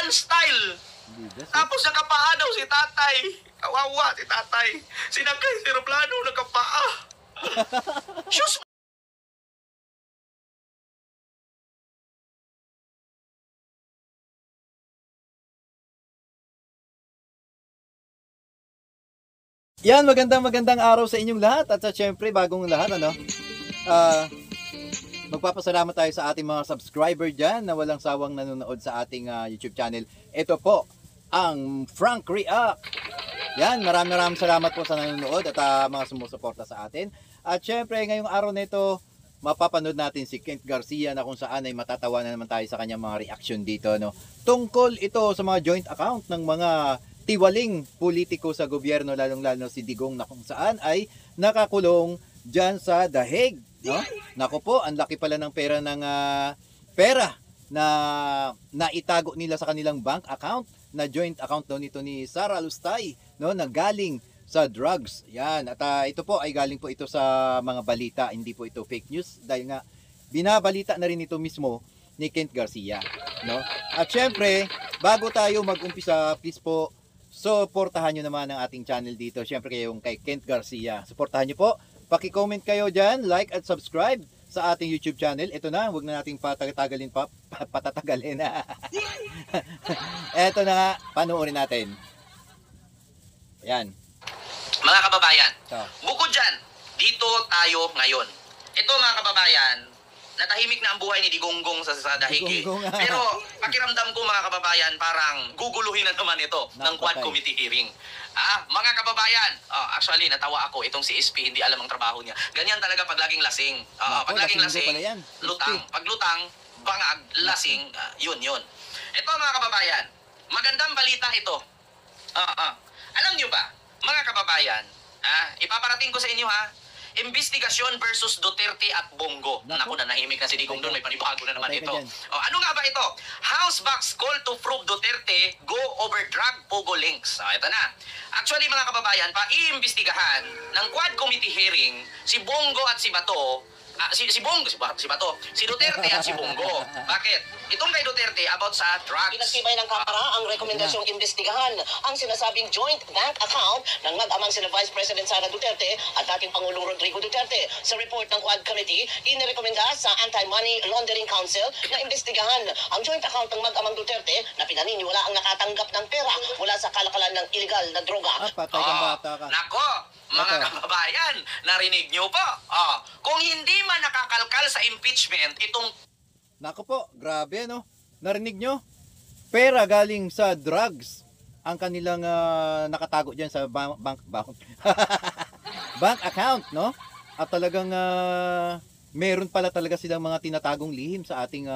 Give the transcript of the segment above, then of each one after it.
Korean style. Tapos nakapaa daw si tatay. Kawawa si tatay. Sinakay si aeroplano, nakapaa. Shoes. Yan, magandang araw sa inyong lahat at syempre bagong lahat magpapasalamat tayo sa ating mga subscriber dyan na walang sawang nanonood sa ating YouTube channel. Ito po ang Frank React. Yan, maraming salamat po sa nanonood at mga sumusuporta sa atin. At syempre ngayong araw na ito, mapapanood natin si Kent Garcia na kung saan ay matatawa na naman tayo sa kanyang mga reaction dito. Tungkol ito sa mga joint account ng mga tiwaling politiko sa gobyerno, lalong-lalo si Digong na kung saan ay nakakulong dyan sa The Hague. Nako po, ang laki pala ng pera na naitago nila sa kanilang bank account, na joint account nito ni Sara Lustay, na galing sa drugs. Yan, at ito po ay galing po ito sa mga balita, hindi po ito fake news dahil nga binabalita na rin ito mismo ni Kent Garcia. At syempre, bago tayo mag-umpisa, please po, suportahan nyo naman ang ating channel dito. Syempre kayong kay Kent Garcia. Suportahan nyo po. Paki-comment kayo dyan, like at subscribe sa ating YouTube channel. Ito na, huwag na nating patatagalin. Ito na nga, panoorin natin. Ayan. Mga kababayan, bukod dyan, dito tayo ngayon. Ito mga kababayan, natahimik na ang buhay ni Digonggong sa Dahig. Pero pakiramdam ko mga kababayan, parang guguluhin na naman ito ng Quad Committee hearing. Mga kababayan, actually natawa ako, itong si SP hindi alam ang trabaho niya. Ganyan talaga pag laging lasing. Pag laging lasing, lutang. Pag lutang, bangag, lasing, yun. Ito mga kababayan, magandang balita ito. Alam nyo ba, mga kababayan, ipaparating ko sa inyo investigasyon versus Duterte at Bongo. Naku, nanahimik na si Digong doon. May panibago na naman ito. Ano nga ba ito? House box call to prove Duterte go over drug pogo links. Ito na. Actually, mga kababayan, iimbestigahan ng Quad Committee hearing si Bongo at si Bato. Si Bato, si Duterte at si Bongo. Bakit? Itong kay Duterte about sa drugs. Pinagtibay ng Kamara ang rekomendasyong imbestigahan ang sinasabing joint bank account ng mag-amang sina Vice President Sara Duterte at dating Pangulong Rodrigo Duterte. Sa report ng Quad Committee, inirekomenda sa Anti-Money Laundering Council na imbestigahan ang joint account ng mag-amang Duterte na pinaniniwala ang nakatanggap ng pera mula sa kalakalan ng illegal na droga. Patay kang bata ka. Nako, mga kababayan, narinig nyo po. Kung hindi man nakakalkal sa impeachment, itong... Nako po, grabe Narinig nyo? Pera galing sa drugs ang kanilang nakatago dyan sa bank account, At talagang meron pala talaga silang mga tinatagong lihim sa ating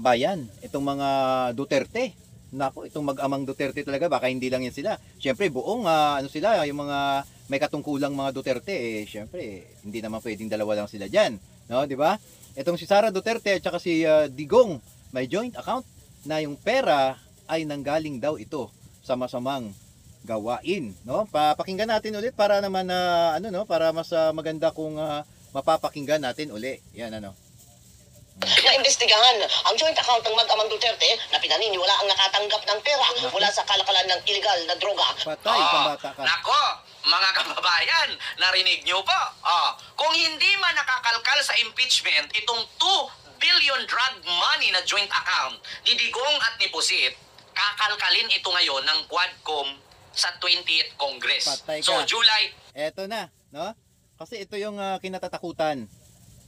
bayan. Itong mga Duterte. Nako, itong mag-amang Duterte talaga, baka hindi lang yan sila. Siyempre, buong sila, yung mga may katungkulang mga Duterte, siyempre, hindi naman pwedeng dalawa lang sila dyan. Di ba? Itong si Sara Duterte at saka si Digong, may joint account na yung pera ay nanggaling daw ito sa masamang gawain. Papakinggan natin ulit para naman para mas maganda kung mapapakinggan natin uli. Yan na imbestigahan ang joint account ng mag-amang Duterte na pinaniniwala ang nakatanggap ng pera mula sa kalakalan ng illegal na droga. Patay kang bata ka. Nako, mga kababayan, narinig nyo po. Kung hindi man nakakalkal sa impeachment, itong 2 billion drug money na joint account ni Digong at ni Pusit, kakalkalin ito ngayon ng Quadcom sa 20th Congress. So, July. Eto na, Kasi ito yung kinatatakutan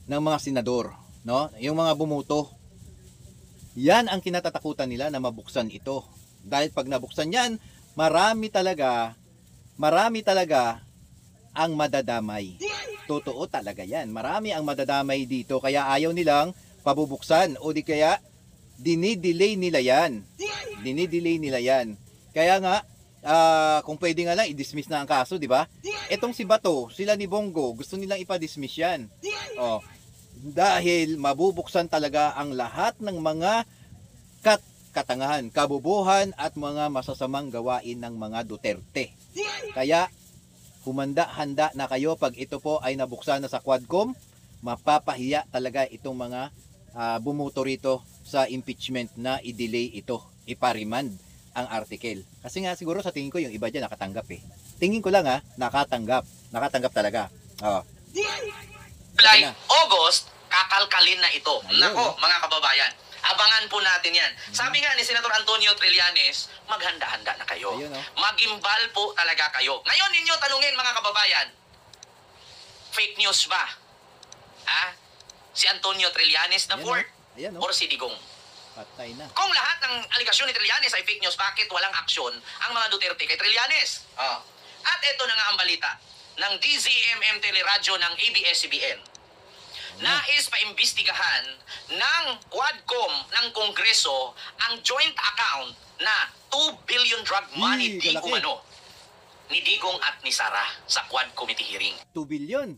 ng mga senador. Yung mga bumuto, yan ang kinatatakutan nila na mabuksan ito. Dahil pag nabuksan yan, marami talaga ang madadamay. Totoo talaga yan. Marami ang madadamay dito, kaya ayaw nilang pabubuksan o di kaya dinidelay nila yan. Kaya nga, kung pwede nga lang i-dismiss na ang kaso, di ba? Etong si Bato, sila ni Bongo, gusto nilang ipa-dismiss yan. Dahil mabubuksan talaga ang lahat ng mga katangahan, kabubuhan at mga masasamang gawain ng mga Duterte. Kaya handa na kayo pag ito po ay nabuksan na sa Quadcom, mapapahiya talaga itong mga bumuto rito sa impeachment na i-delay ito, iparimand ang article. Kasi nga siguro sa tingin ko yung iba dyan nakatanggap eh. Tingin ko lang nakatanggap. Nakatanggap talaga. Oh. July, na. August, kakalkalin na ito. Ayun, Nako, mga kababayan, abangan po natin yan. Sabi nga ni Senator Antonio Trillanes, maghanda-handa na kayo. Ayun, Magimbal po talaga kayo. Ngayon ninyo tanungin, mga kababayan, fake news ba? Si Antonio Trillanes na Ayan, fourth Ayan, or si Digong? Patay na. Kung lahat ng aligasyon ni Trillanes ay fake news, bakit walang aksyon ang mga Duterte kay Trillanes? At ito na nga ang balita ng DZMM Teleradyo ng ABS-CBN. Nais paimbestigahan ng Quadcom ng Kongreso ang joint account na 2 billion drug money di kalaki. umano ni Digong at ni Sara sa Quad Committee hearing. 2 billion.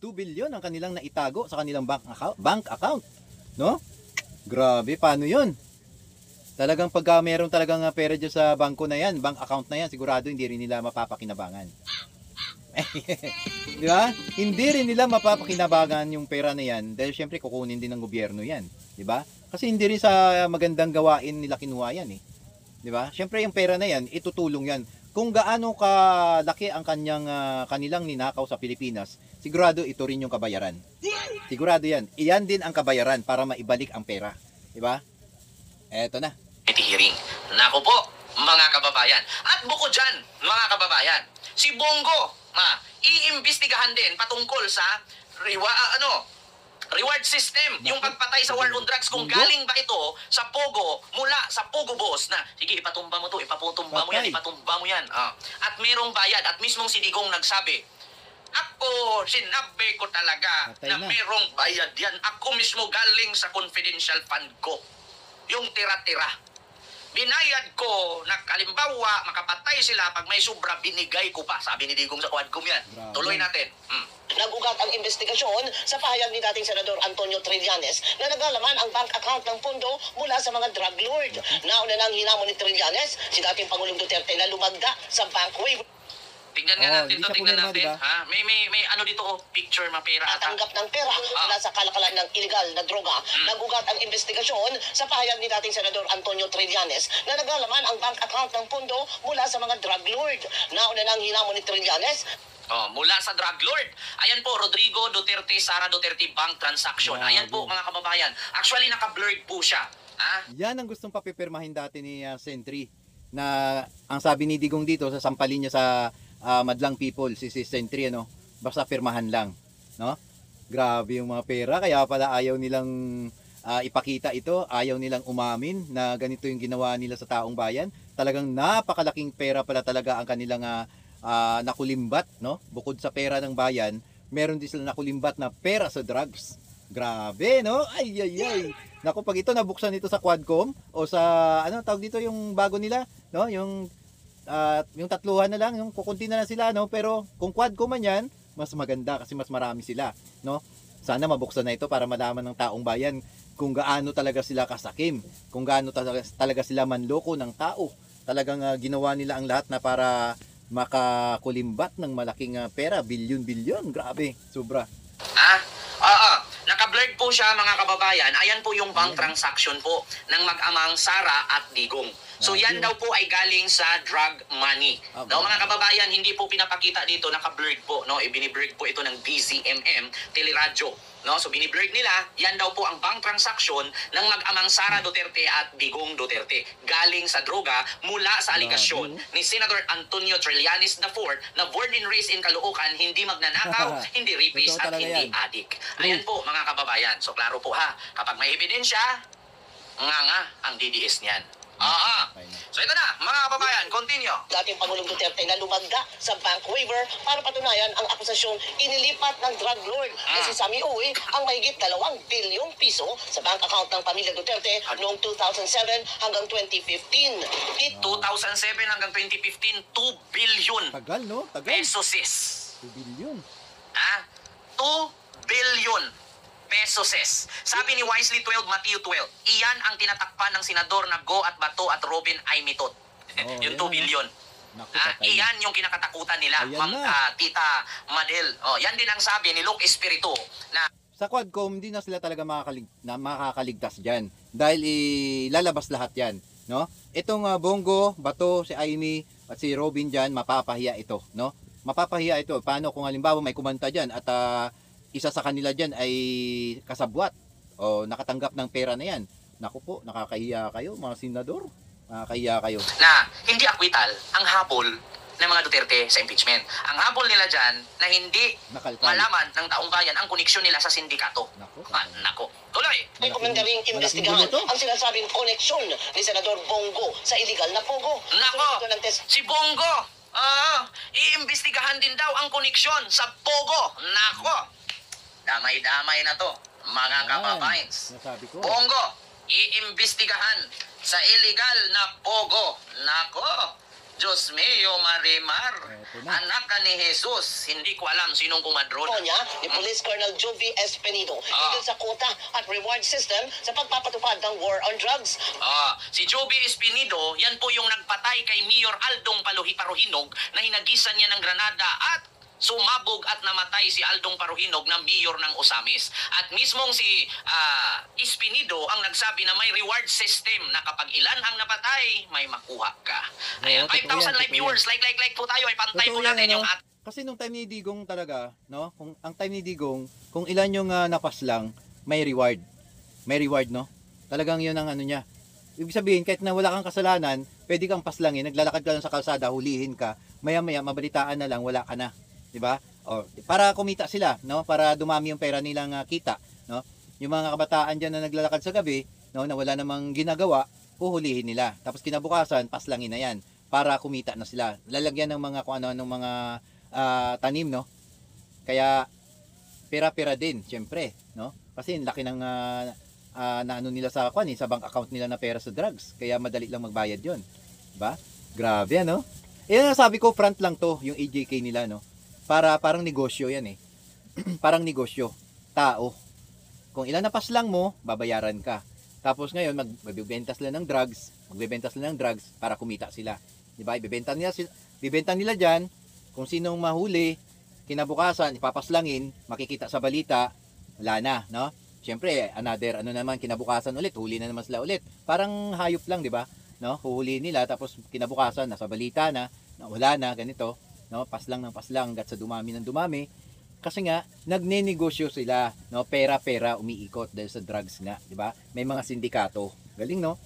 2 billion ang kanilang naitago sa kanilang bank account. No? Grabe, paano yun? Talagang pagka meron talagang pera dyan sa bangko na yan, bank account na yan, sigurado hindi rin nila mapapakinabangan. Di ba? Hindi rin nila mapapakinabangan yung pera na yan dahil syempre kukunin din ng gobyerno yan. Di ba? Kasi hindi rin sa magandang gawain nila kinuha yan eh. Di ba? Syempre yung pera na yan, itutulong yan. Kung gaano kalaki ang kanilang ninakaw sa Pilipinas, sigurado ito rin yung kabayaran. Sigurado yan. Iyan din ang kabayaran para maibalik ang pera. Di ba? Eto na. Committee hearing. Nako po, mga kababayan. At bukod dyan, mga kababayan, si Bongo, iimbestigahan din patungkol sa reward system, yung pagpatay sa war on drugs, kung Bongo? galing ba ito sa Pogo, mula sa Pogo boss na, sige, ipatumba mo to, ipatumba mo yan, Patay. ipatumba mo yan. At merong bayad, at mismong si Digong nagsabi, ako, sinabi ko talaga Patay na na. merong bayad yan. Ako mismo galing sa confidential fund ko. Yung tira-tira. Binayad ko na kalimbawa, makapatay sila pag may sobra, binigay ko pa. Sabi ni Digong sa Quadcom yan. Grabe. Tuloy natin. Nagugat ang investigasyon sa pahayag ni dating Senador Antonio Trillanes na naglalaman ang bank account ng pondo mula sa mga drug lord. Nauna nang hinamon ni Trillanes si dating Pangulong Duterte na lumagda sa bank waiver. Tignan nga natin hindi to, siya tignan pumirma, natin. diba? May ano dito, picture, mapera ata. Tatanggap ng pera mula sa kalakalan ng illegal na droga. Nagugat ang investigasyon sa pahayag ni dating Senador Antonio Trillanes na naglalaman ang bank account ng pondo mula sa mga drug lord. Nauna nang hinamon ni Trillanes Mula sa drug lord. Ayan po, Rodrigo Duterte, Sara Duterte bank transaction. Ayan po, mga kababayan. Actually, naka-blurred po siya. Yan ang gustong papipirmahin dati ni Sentry na ang sabi ni Digong dito sa sampalin niya sa Madlang People, si Sentry, basta pirmahan lang, no? Grabe yung mga pera, kaya pala ayaw nilang ipakita ito, ayaw nilang umamin na ganito yung ginawa nila sa taong bayan. Talagang napakalaking pera pala talaga ang kanilang nakulimbat, no? Bukod sa pera ng bayan, meron din sila nakulimbat na pera sa drugs. Grabe, no? Ay. Naku, pag ito nabuksan ito sa Quadcom o sa tawag dito yung bago nila, no? Yung tatluhan na lang, yung kukunti na lang sila, no? Pero kung Quadcom man yan, mas maganda kasi mas marami sila, no? Sana mabuksan na ito para malaman ng taong bayan kung gaano talaga sila kasakim, kung gaano talaga sila manloko ng tao. Talagang ginawa nila ang lahat na para makakulimbat ng malaking pera, bilyon-bilyon. Grabe, sobra. Naka-blurred po siya, mga kababayan. Ayan po yung bank transaction po ng mag-amang Sara at Digong. So yan daw po ay galing sa drug money. No, mga kababayan, hindi po pinapakita dito, naka-blurred po, no? Ibini-blurred po ito ng DZMM Teleradyo. No, so bini-blurred nila, yan daw po ang bank transaction ng mag-amang Sara Duterte at Digong Duterte. Galing sa droga mula sa aligasyon ni Senator Antonio Trillanes IV na born and raised in Caloocan, hindi magnanakaw, hindi rapist at hindi adik. Ayan po, mga kababayan. So klaro po ha, kapag may ebidensya, nga ang DDS niyan. So ito na, mga kababayan, continue. dating Pangulong Duterte na lumagda sa bank waiver para patunayan ang akusasyong inilipat ng drug lord na si Sammy Uy ang mahigit 2 bilyong piso sa bank account ng pamilya Duterte noong 2007 hanggang 2015. 2007 hanggang 2015, 2 billion Tagal, no? Tagal. pesos. 2 billion. 2 billion pesos. Sabi ni Wisely 12, Matthew 12, iyan ang tinatakpan ng senador na Go at Bato at Robin Aimitot. Yung 2 billion. Naku, patay na. Iyan yung kinakatakutan nila, Ayan Ma'am na. Tita Madel. Yan din ang sabi ni Luke Espiritu na Sa Quadcom, hindi na sila talaga makakaligtas dyan. dahil ilalabas lahat yan, no? Itong Bongo, Bato, si Aimee at si Robin dyan, mapapahiya ito, no? Mapapahiya ito. Paano kung halimbawa may kumanta dyan at isa sa kanila dyan ay kasabwat o nakatanggap ng pera na yan? Naku po, nakakahiya kayo mga senador. Nakakahiya kayo. Na hindi akwital ang habol ng mga Duterte sa impeachment. Ang habol nila dyan na hindi Nakalkal. malaman ng taong bayan ang koneksyon nila sa sindikato. Naku. Nako. Tuloy. Rekomendaring investigahan malaking gulo to. ang sinasabing koneksyon ni Senador Bongo sa illegal na pogo. Nako. Sunod ito ng test Si Bongo. Iimbestigahan din daw ang koneksyon sa Pogo. Nako. Damay-damay na to, mga kababayans. Nasabi ko. Bongo, iimbestigahan sa illegal na Pogo. Nako. Diyos mio, Marimar. Eto na. Anak ka ni Jesus. Hindi ko alam sinong kumadron. niya ni Police Colonel Jovi Espenido hinggil sa quota at reward system sa pagpapatupad ng war on drugs. Si Joby Espinido, yan po yung nagpatay kay Mayor Aldong Paruhinog na hinagisan niya ng granada at sumabog at namatay si Aldong Paruhinog na mayor ng Osamis. At mismong si Espinido ang nagsabi na may reward system na kapag ilan ang napatay, may makuha ka. Ayan, Oo, totoo 5,000 yan, live totoo viewers, like po tayo, ay pantay po Totoo yan, natin ano? yung at. Kasi nung time ni Digong talaga, no? Kung ang time ni Digong, kung ilan yung napaslang, may reward. May reward, no? Talagang 'yun ang ano niya. Ibig sabihin, kahit na wala kang kasalanan, pwede kang paslangin, naglalakad ka lang sa kalsada, hulihin ka, maya-maya mabalitaan na lang, wala ka na, 'di ba? O, para kumita sila, no? Para dumami yung pera nilang kita, no? Yung mga kabataan diyan na naglalakad sa gabi, no, na wala namang ginagawa, huhulihin nila. Tapos kinabukasan, paslangin na 'yan para kumita na sila. Lalagyan ng mga kung ano ng mga tanim, no? Kaya pera-pera din, syempre, no? Kasi ang laki ng na ano nila sa sa bank account nila na pera sa drugs. Kaya madali lang magbayad 'yon. 'Di ba? Grabe ano? Yan ang sabi ko, front lang 'to, yung EJK nila, no? Parang negosyo 'yan eh. Parang negosyo, tao. Kung ilan na paslang mo, babayaran ka. Tapos ngayon magbebenta sila ng drugs, para kumita sila. 'Di ba? Bibenta nila diyan kung sinong mahuli, kinabukasan ipapaslangin, makikita sa balita, wala na, no? Siyempre, another kinabukasan ulit, huli na naman sila ulit. Parang hayop lang, 'di ba? No? Huhuli nila tapos kinabukasan nasa balita na wala na ganito, no? Paslang ng paslang hanggat sa dumami ng dumami. Kasi nga nagnenegosyo sila, no? Pera-pera umiikot dahil sa drugs nga, 'di ba? May mga sindikato. Galing, no?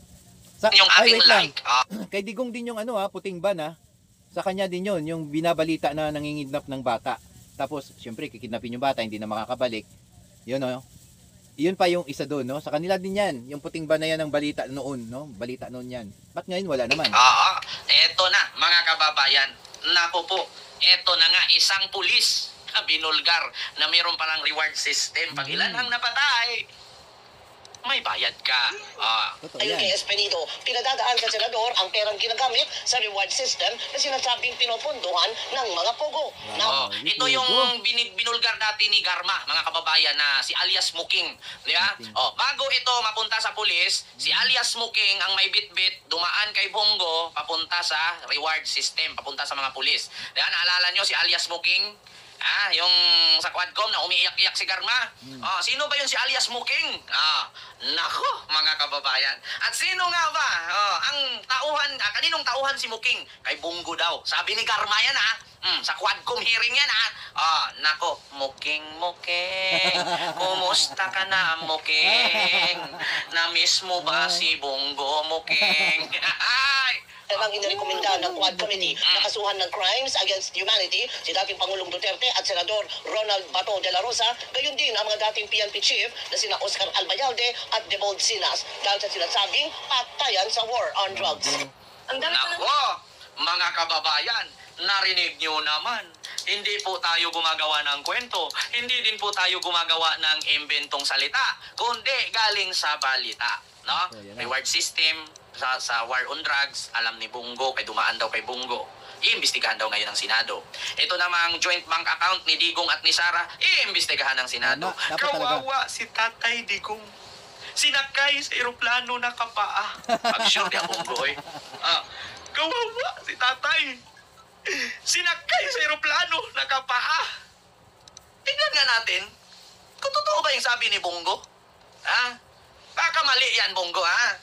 Yung ating wait lang. like. Kay Digong din yung puting ban. Sa kanya din yon, yung binabalita na nangingidnap ng bata. Tapos, syempre, kikidnapin yung bata, hindi na makakabalik. Yun, no? Yun pa yung isa doon, no? Sa kanila din yan, yung puting ban na yan ng balita noon, no? Balita noon yan. Ba't ngayon wala naman? Eto na, mga kababayan. Nako po, eto na nga, isang pulis na binulgar na mayroon palang reward system. Pag ilan ang napatay, may bayad ka. Totoo Ayon kay yan. Espenido, pinadadaan sa senador ang perang ginagamit sa reward system na sinasabing pinopondohan ng mga pogo. Wow. Ito yung binulgar dati ni Garma, mga kababayan, na si alias Muking. Di ba? Bago ito mapunta sa pulis, si alias Muking ang may bit-bit, dumaan kay Bongo, papunta sa reward system, papunta sa mga pulis. Di ba? Naalala nyo si alias Muking? Yung sa Quadcom na umiiyak-iyak si Garma. Sino ba yun si alias Muking? Nako, mga kababayan. At sino nga ba? Ang tauhan, kaninong tauhan si Muking? Kay Bongo daw. Sabi ni Garma yan sa Quadcom hearing yan nako, Muking, kumusta ka na, Muking? Na-miss mo ba si Bongo, Muking? Ang inirekomenda ng Quad Committee na kasuhan ng crimes against humanity si dating Pangulong Duterte at Senador Ronald Bato de la Rosa, gayon din ang mga dating PNP chief na sina Oscar Albayalde at Debold Sinas dahil sa sinasabing patayan sa war on drugs. Nako, mga kababayan, narinig nyo naman. Hindi po tayo gumagawa ng kwento. Hindi din po tayo gumagawa ng imbentong salita, kundi galing sa balita. No? Reward system sa war on drugs, alam ni Bongo, kay dumaan daw kay Bongo. Iimbestigahan daw ngayon ng Senado. Ito namang joint bank account ni Digong at ni Sara, iimbestigahan ng Senado. Kawawa si Tatay Digong. Sinakay sa eroplano na kapaa. Pag-sure di ang Bongo, kawawa si Tatay. Sinakay sa eroplano na kapaa. Tingnan nga natin, kung totoo ba yung sabi ni Bongo? Baka mali yan, Bongo, ha?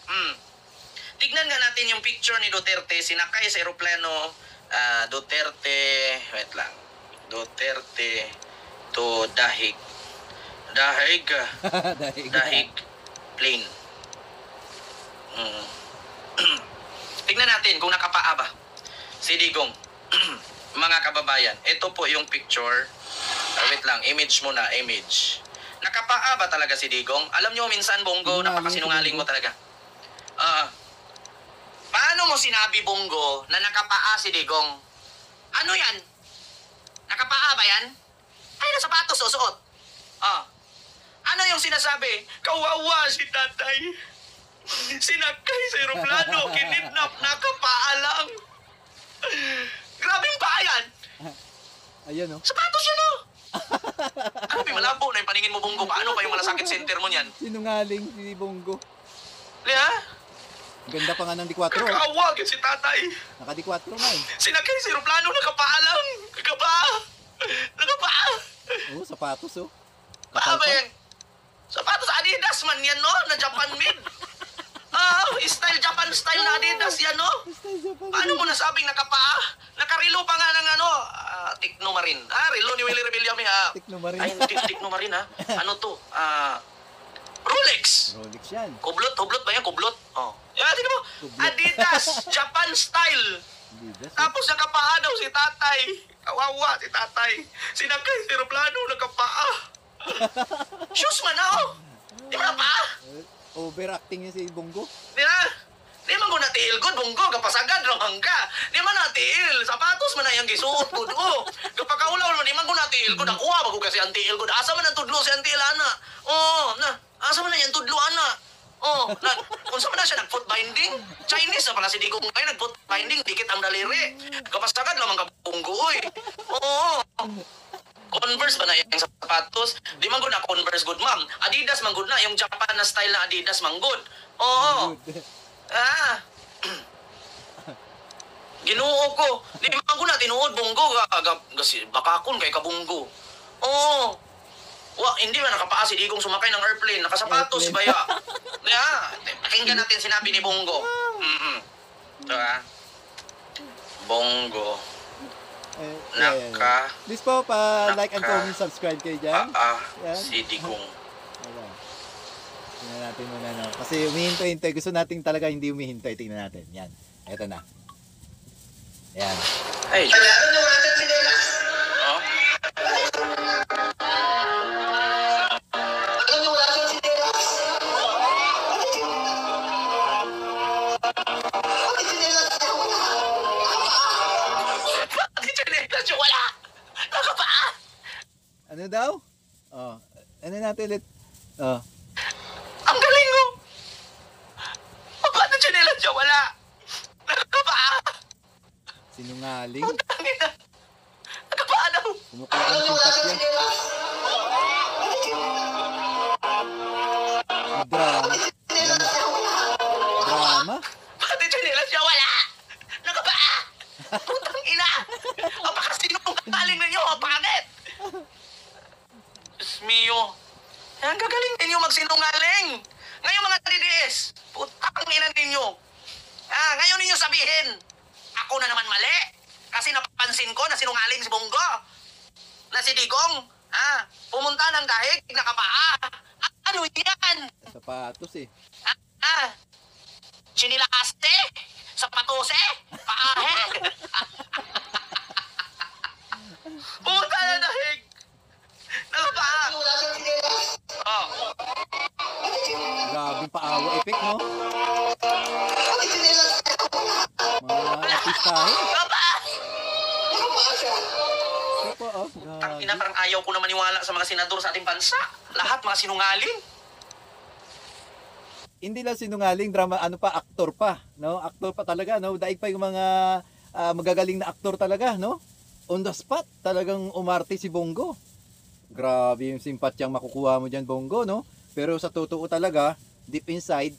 Tignan nga natin yung picture ni Duterte, sinakay sa aeroplano, Duterte, wait lang, Duterte to Dahig. Dahig plane. Tignan natin kung nakapaa ba si Digong. Mga kababayan, ito po yung picture. Wait lang, image muna, image. Nakapaa ba talaga si Digong? Alam nyo, minsan, Bongo, napakasinungaling mo talaga. Paano mo sinabi, Bongo, na nakapaa si Digong? Ano yan? Nakapaa ba yan? Ay, na sapatos susuot. Ano yung sinasabi? Kawawa si tatay. Sinakay sa aeroplano, kinidnap, nakapaa lang. Grabing paa yan. Ayun, oh. Sapatos yun, oh. Ano, malabo na yung paningin mo, Bongo. Paano pa yung malasakit center mo niyan? Sinungaling si Bongo. Yeah? Ganda pa nga ng D4. Kakawag si tatay. Naka D4 nga eh. Sinakay sa aeroplano, nakapaa lang. Nakapaa. Nakapaa. Oo, sapatos oh. Paa ba yan? Sapatos Adidas man yan, no? Na Japan made. Style Japan style na Adidas yan, no? Paano mo nasabing nakapaa? Nakarilo pa nga ng Tikno Marin. Rilo ni Willie Rebillame, ha? Tikno Marin. Ay, hindi Tikno Marin, ha? Ano to? Rolex. Rolex yan. Kublot ba yan? Kublot? Yan, tingnan mo. Adidas, Japan style. Adidas, Tapos nakapaa daw si tatay. Kawawa si tatay. Sinakay sa aeroplano, nakapaa. Shoes man, Di ba pa? Overacting niya si Bongo. Di ba? Di man ko natiil good, Bongo. Kapasagad lang hangga. Di man natiil. Sapatos man na yung gisuot good. Kapakaulaw man, di man ko natiil good. Nakuha ba ko kasi ang tiil good. Asa man ang tudlo si ang tiil, ana? Asa man na yung tudlo, ana? Kung saan na siya nag-foot binding? Chinese na pala si Digong ngayon, nag-foot binding, dikit ang daliri. Kapasagad lang ang kabunggo, Converse ba na yung sapatos? Di man good na Converse good, ma'am. Adidas man good na, yung Japan na style na Adidas man good. Ginuo ko. Di man good na, tinuod, Bongo. Bakakon kay kabunggo. Hindi ba nakapaa si Digong sumakay ng airplane? Nakasapatos ba ya? Pakinggan natin sinabi ni Bongo. Ito Bongo. Please po like and comment, subscribe kayo dyan. Si Digong. Tingnan natin muna, no? Kasi umihintay. Gusto natin talaga hindi umihintay. Tingnan natin. Yan. Ito na. Yan. Ay. Ano daw? Ano natin ulit? Ang galing mo! Paano chinelas siya? Wala! Nakapaa! Sinungaling? Putangin na! Nakapaa daw! Kumukha ng sintas yan. Drama? Paano chinelas siya? Wala! Nakapaa! Putang ina! Apakasinungaling ninyo! Pangit! Diyos mio! Ang gagaling ninyo magsinungaling! Ngayon mga DDS, putang ina ninyo! Ngayon ninyo sabihin, ako na naman mali! Kasi napapansin ko na sinungaling si Bongo! Na si Digong, pumunta ng dahig, nakapaa! Ano yan? Sapatos eh. Chinilaste? Sapatose? Paahe? Pumunta ng dahig! Nakapaa! Grabing paawa effect, no? Mga artistahin. Nakapaa! Ito po, Tangina, parang ayaw ko na maniwala sa mga senador sa ating bansa. Lahat mga sinungaling. Hindi lang sinungaling, drama, aktor pa, no? Aktor pa talaga, no? Daig pa yung mga magagaling na aktor talaga, no? On the spot, talagang umarte si Bongo. Grabe yung simpatyang makukuha mo dyan, Bongo, no? Pero sa totoo talaga, deep inside,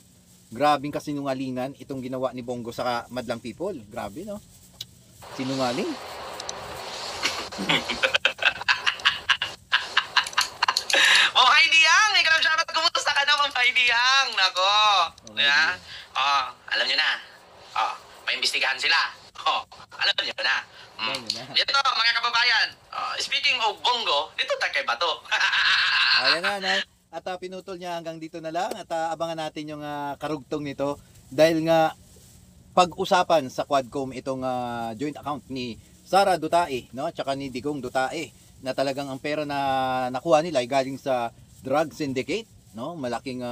grabing kasinungalingan itong ginawa ni Bongo sa madlang people. Grabe, no? Sinungaling. Hi, Diang! Ikaw, shoutout, kumusta ka naman, idihang. Nako. Oh, Yeah. Alam nyo na. Maimbestigahan sila. Alam nyo na. Alam nyo na. Ito, mga kababayan. Speaking of bongo, dito tayo kay Bato. Ayan na, no? At pinutol niya hanggang dito na lang at abangan natin yung karugtong nito dahil nga pag-usapan sa Quadcom itong joint account ni Sara Dutae, no? At saka ni Digong Dutae na talagang ang pera na nakuha nila ay galing sa drug syndicate, no? Malaking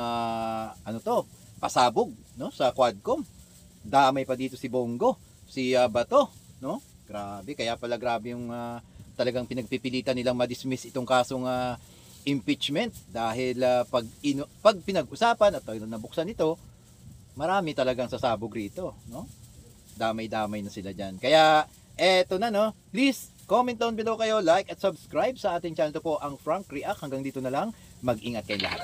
pasabog, no, sa Quadcom. Damay pa dito si Bongo, si Bato, no? Grabe, kaya pala grabe yung talagang pinagpipilitan nilang ma-dismiss itong kasong impeachment dahil pag pinag-usapan at nabuksan ito, marami talagang sasabog rito, no? Damay-damay na sila diyan. Kaya eto na, no? Please comment down below kayo, like at subscribe sa ating channel. To po ang Frank React. Hanggang dito na lang. Mag-ingat kayo lahat.